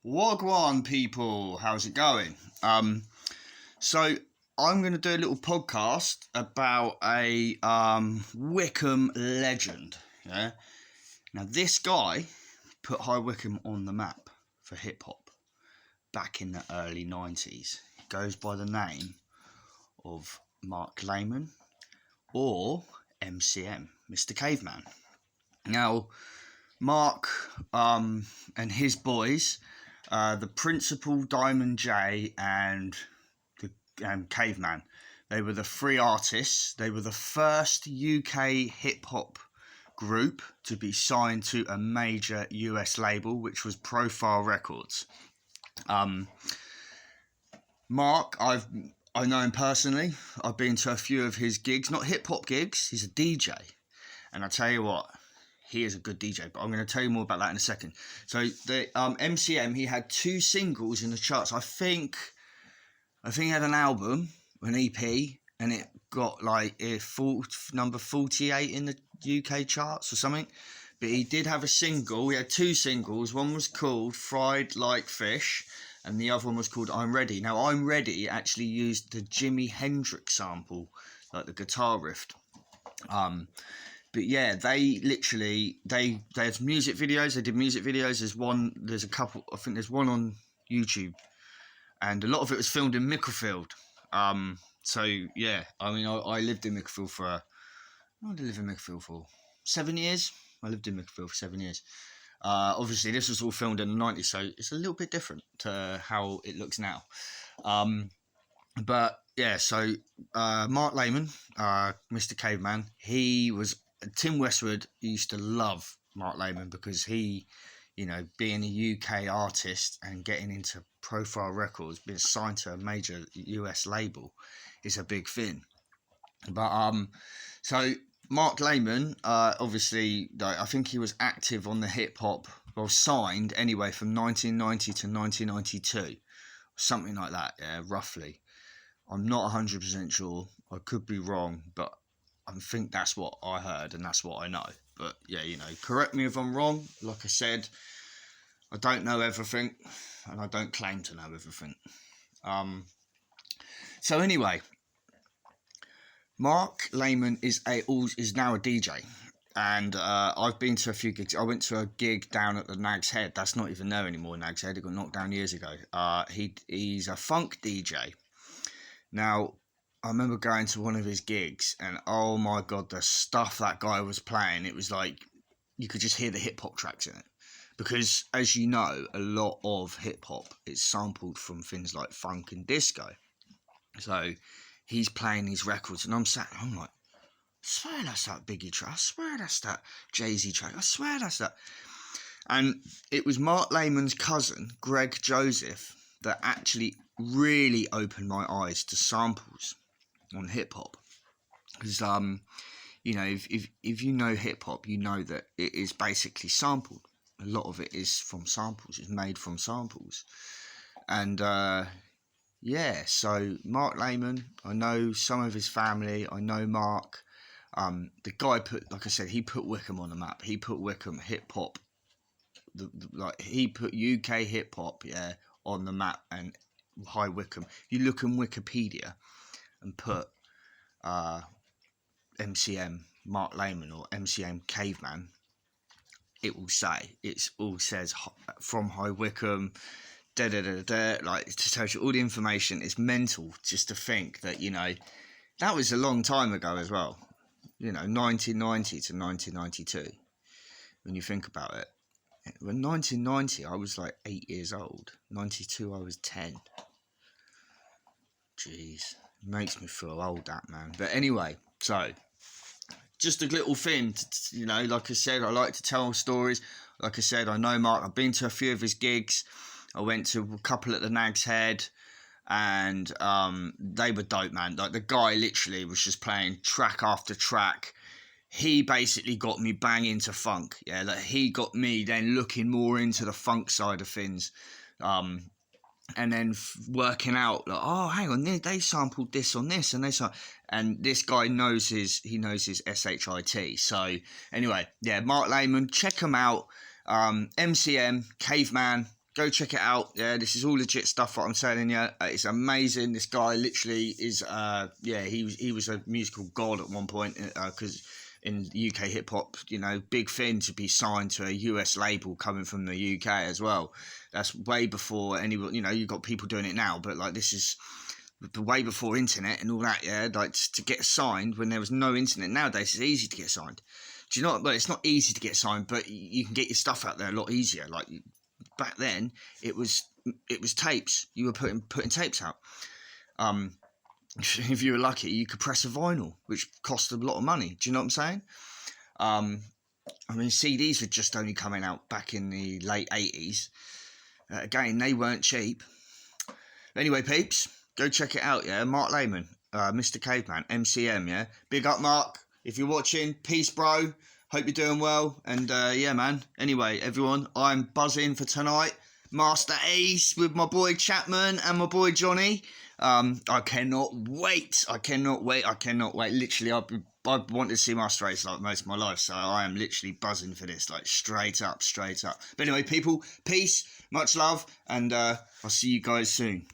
Wagwan people, how's it going? So I'm going to do a little podcast about a Wycombe legend. Yeah. Now this guy put High Wycombe on the map for hip hop back in the early '90s. He goes by the name of Mark Layman or MCM, Mr. Caveman. Now Mark and his boys, the Principal, Diamond J, and the Caveman. They were the three artists. They were the first UK hip hop group to be signed to a major US label, which was Profile Records. Mark, I know him personally. I've been to a few of his gigs, not hip hop gigs. He's a DJ, and I tell you what, he is a good DJ, but I'm going to tell you more about that in a second. So the MCM, he had two singles in the charts. I think he had an album, an EP, and it got like number 48 in the UK charts or something. But he did have a single. He had two singles. One was called Fried Like Fish, and the other one was called I'm Ready. Now, I'm Ready actually used the Jimi Hendrix sample, like the guitar riff. But yeah, there's music videos. They did music videos. There's a couple. I think there's one on YouTube, and a lot of it was filmed in Mickleford. So yeah, I mean, I lived in Mickleford I lived in Mickleford for 7 years. I lived in Mickleford for 7 years. Obviously, this was all filmed in the '90s, so it's a little bit different to how it looks now. But yeah, so Mark Layman, Mr. Caveman, he was. Tim Westwood used to love Mark Layman because he, being a UK artist and getting into Profile Records, being signed to a major US label, is a big thing. But so Mark Layman, obviously, I think he was active on the hip hop, well, signed anyway from 1990 to 1992, something like that, yeah, roughly. I'm not 100% sure. I could be wrong, but I think that's what I heard and that's what I know. But yeah, correct me if I'm wrong. Like I said, I don't know everything and I don't claim to know everything. So anyway, Mark Layman is now a DJ. And I've been to a few gigs. I went to a gig down at the Nag's Head. That's not even there anymore, Nag's Head. It got knocked down years ago. He's a funk DJ. Now, I remember going to one of his gigs, and oh my god, the stuff that guy was playing, it was like you could just hear the hip hop tracks in it. Because, as you know, a lot of hip hop is sampled from things like funk and disco. So he's playing these records, and I'm like, I swear that's that Biggie track, I swear that's that Jay-Z track, I swear that's that. And it was Mark Layman's cousin, Greg Joseph, that actually really opened my eyes to samples on hip hop, because if you know hip hop, you know that it is basically sampled. A lot of it is from samples. It's made from samples, and so Mark Layman, I know some of his family. I know Mark. The guy like I said, he put Wycombe on the map. He put Wycombe hip hop, he put UK hip hop, yeah, on the map. And High Wycombe, you look in Wikipedia and put MCM Mark Layman or MCM Caveman, it will say, says from High Wycombe, like, to tell you all the information. It's mental just to think that, that was a long time ago as well, 1990 to 1992, when you think about it. When 1990, I was like 8 years old. 92, I was 10. Jeez, makes me feel old, that, man. But anyway, so just a little thing, like I said, I like to tell stories. Like I said, I know Mark. I've been to a few of his gigs. I went to a couple at the Nag's Head, and they were dope, man. Like, the guy literally was just playing track after track. He basically got me bang into funk. Yeah, like, he got me then looking more into the funk side of things. And then working out, like, oh, hang on, they sampled this on this, and this guy knows his SHIT. So anyway, yeah, Mark Layman, check him out. MCM, Caveman, Go check it out. Yeah, this is all legit stuff. What I'm telling you, it's amazing. This guy literally is. He was a musical god at one point because in UK hip hop, big thing to be signed to a US label coming from the UK as well. That's way before anyone. You've got people doing it now, but like this is way before internet and all that. Yeah, like to get signed when there was no internet. Nowadays, it's easy to get signed. Do you know? But it's not easy to get signed, but you can get your stuff out there a lot easier. Like back then, it was tapes. You were putting tapes out. If you were lucky, you could press a vinyl, which cost a lot of money. Do you know what I'm saying? CDs were just only coming out back in the late 80s. Again, they weren't cheap. Anyway, peeps, go check it out, yeah? Mark Layman, Mr. Caveman, MCM, yeah? Big up, Mark. If you're watching, peace, bro. Hope you're doing well. And, yeah, man. Anyway, everyone, I'm buzzing for tonight. Master Ace with my boy Chapman and my boy Johnny. I cannot wait. Literally, I've wanted to see Master Ace like most of my life, so I am literally buzzing for this, like straight up. But anyway, people, peace, much love, and I'll see you guys soon.